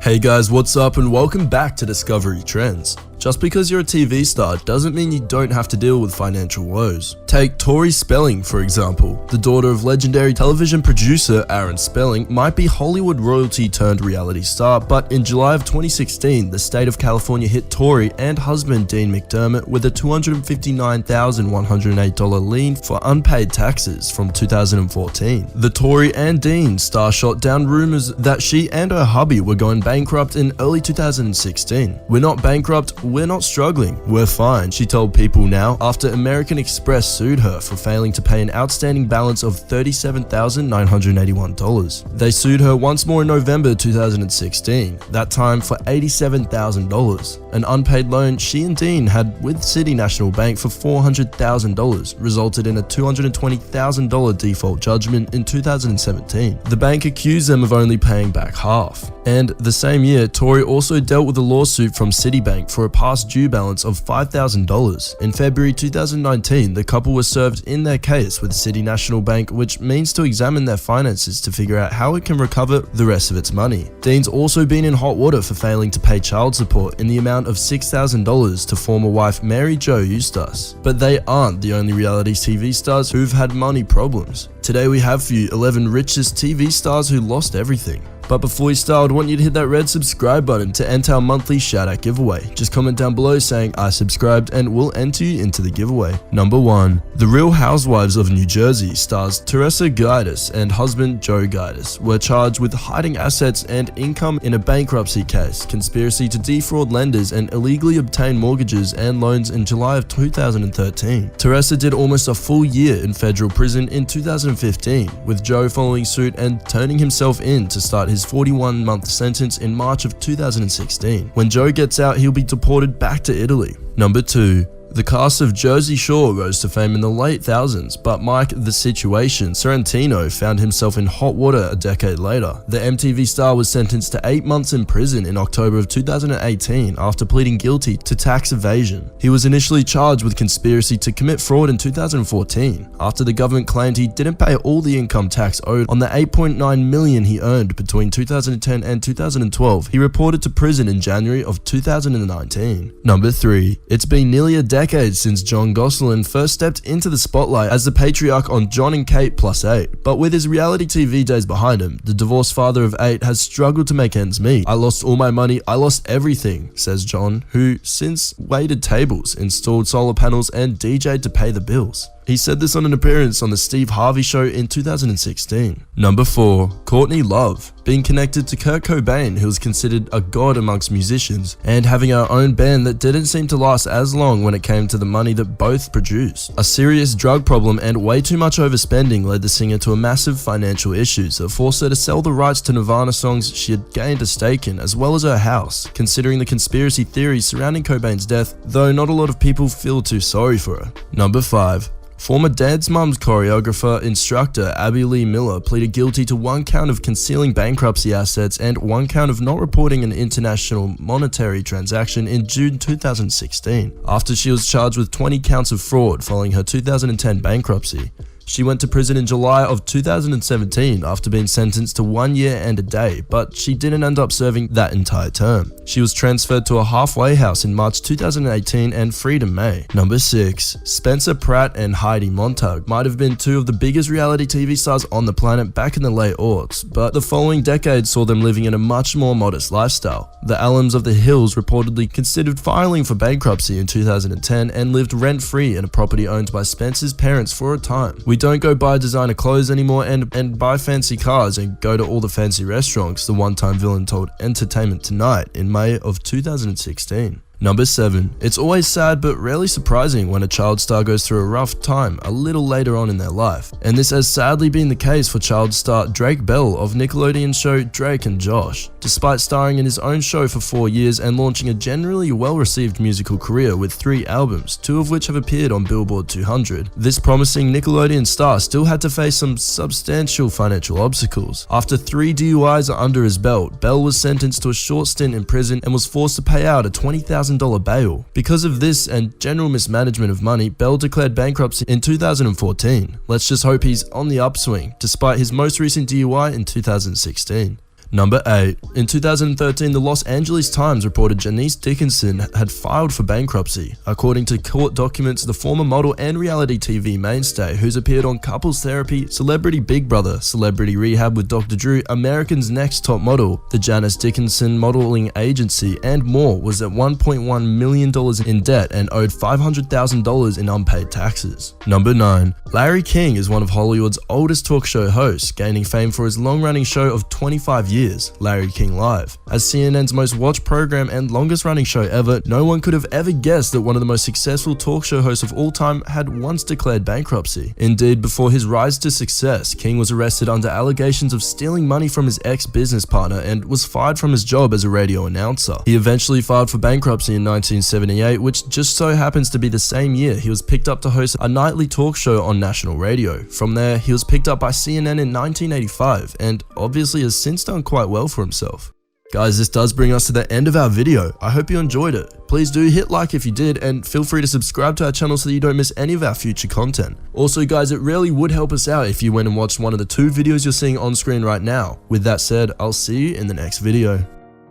Hey guys, what's up and welcome back to Discovery Trends. Just because you're a TV star doesn't mean you don't have to deal with financial woes. Take Tori Spelling, for example. The daughter of legendary television producer Aaron Spelling might be Hollywood royalty turned reality star, but in July of 2016, the state of California hit Tori and husband Dean McDermott with a $259,108 lien for unpaid taxes from 2014. The Tori and Dean star shot down rumors that she and her hubby were going bankrupt in early 2016. "We're not bankrupt, we're not struggling, we're fine," she told People Now after American Express sued her for failing to pay an outstanding balance of $37,981. They sued her once more in November 2016, that time for $87,000, an unpaid loan she and Dean had with City National Bank for $400,000 resulted in a $220,000 default judgment in 2017. The bank accused them of only paying back half. And the same year, Tori also dealt with a lawsuit from Citibank for a past due balance of $5,000. In February 2019, the couple was served in their case with City National Bank, which means to examine their finances to figure out how it can recover the rest of its money. Dean's also been in hot water for failing to pay child support in the amount of $6,000 to former wife Mary Jo Eustace. But they aren't the only reality TV stars who've had money problems. Today we have for you 11 richest TV stars who lost everything. But before we start, I want you to hit that red subscribe button to enter our monthly shoutout giveaway. Just comment down below saying I subscribed and we'll enter you into the giveaway. Number 1. The Real Housewives of New Jersey stars Teresa Giudice and husband Joe Giudice were charged with hiding assets and income in a bankruptcy case, conspiracy to defraud lenders and illegally obtain mortgages and loans in July of 2013. Teresa did almost a full year in federal prison in 2015, with Joe following suit and turning himself in to start his 41-month sentence in March of 2016. When Joe gets out, he'll be deported back to Italy. Number 2. The cast of Jersey Shore rose to fame in the late thousands, but Mike "The Situation" Sorrentino found himself in hot water a decade later. The MTV star was sentenced to 8 months in prison in October of 2018 after pleading guilty to tax evasion. He was initially charged with conspiracy to commit fraud in 2014, after the government claimed he didn't pay all the income tax owed on the $8.9 million he earned between 2010 and 2012. He reported to prison in January of 2019. Number 3. It's been nearly a decade since Jon Gosselin first stepped into the spotlight as the patriarch on Jon and Kate Plus 8. But with his reality TV days behind him, the divorced father of 8 has struggled to make ends meet. "I lost all my money, I lost everything," says Jon, who since waited tables, installed solar panels and DJ'd to pay the bills. He said this on an appearance on the Steve Harvey Show in 2016. Number 4. Courtney Love. Being connected to Kurt Cobain, who was considered a god amongst musicians, and having our own band that didn't seem to last as long when it came to the money that both produced. A serious drug problem and way too much overspending led the singer to a massive financial issues that forced her to sell the rights to Nirvana songs she had gained a stake in, as well as her house. Considering the conspiracy theories surrounding Cobain's death, though not a lot of people feel too sorry for her. Number 5. Former Dance Moms choreographer instructor Abby Lee Miller pleaded guilty to 1 count of concealing bankruptcy assets and 1 count of not reporting an international monetary transaction in June 2016, after she was charged with 20 counts of fraud following her 2010 bankruptcy. She went to prison in July of 2017 after being sentenced to 1 year and a day, but she didn't end up serving that entire term. She was transferred to a halfway house in March 2018 and freed in May. Number 6. Spencer Pratt and Heidi Montag might have been 2 of the biggest reality TV stars on the planet back in the late aughts, but the following decade saw them living in a much more modest lifestyle. The Allens of the Hills reportedly considered filing for bankruptcy in 2010 and lived rent-free in a property owned by Spencer's parents for a time. "We don't go buy designer clothes anymore and buy fancy cars and go to all the fancy restaurants," the one-time villain told Entertainment Tonight in May of 2016. Number 7. It's always sad but rarely surprising when a child star goes through a rough time a little later on in their life. And this has sadly been the case for child star Drake Bell of Nickelodeon show Drake and Josh. Despite starring in his own show for 4 years and launching a generally well-received musical career with 3 albums, 2 of which have appeared on Billboard 200, this promising Nickelodeon star still had to face some substantial financial obstacles. After 3 DUIs are under his belt, Bell was sentenced to a short stint in prison and was forced to pay out a $20,000 bail. Because of this and general mismanagement of money, Bell declared bankruptcy in 2014. Let's just hope he's on the upswing, despite his most recent DUI in 2016. Number 8. In 2013, the Los Angeles Times reported Janice Dickinson had filed for bankruptcy. According to court documents, the former model and reality TV mainstay, who's appeared on Couples Therapy, Celebrity Big Brother, Celebrity Rehab with Dr. Drew, America's Next Top Model, the Janice Dickinson Modeling Agency, and more, was at $1.1 million in debt and owed $500,000 in unpaid taxes. Number 9. Larry King is one of Hollywood's oldest talk show hosts, gaining fame for his long-running show of 25 years, Larry King Live. As CNN's most watched program and longest running show ever, no one could have ever guessed that one of the most successful talk show hosts of all time had once declared bankruptcy. Indeed, before his rise to success, King was arrested under allegations of stealing money from his ex-business partner and was fired from his job as a radio announcer. He eventually filed for bankruptcy in 1978, which just so happens to be the same year he was picked up to host a nightly talk show on national radio. From there, he was picked up by CNN in 1985 and obviously has since done quite well for himself. Guys, this does bring us to the end of our video. I hope you enjoyed it. Please do hit like if you did, and feel free to subscribe to our channel so that you don't miss any of our future content. Also guys, it really would help us out if you went and watched one of the 2 videos you're seeing on screen right now. With that said, I'll see you in the next video.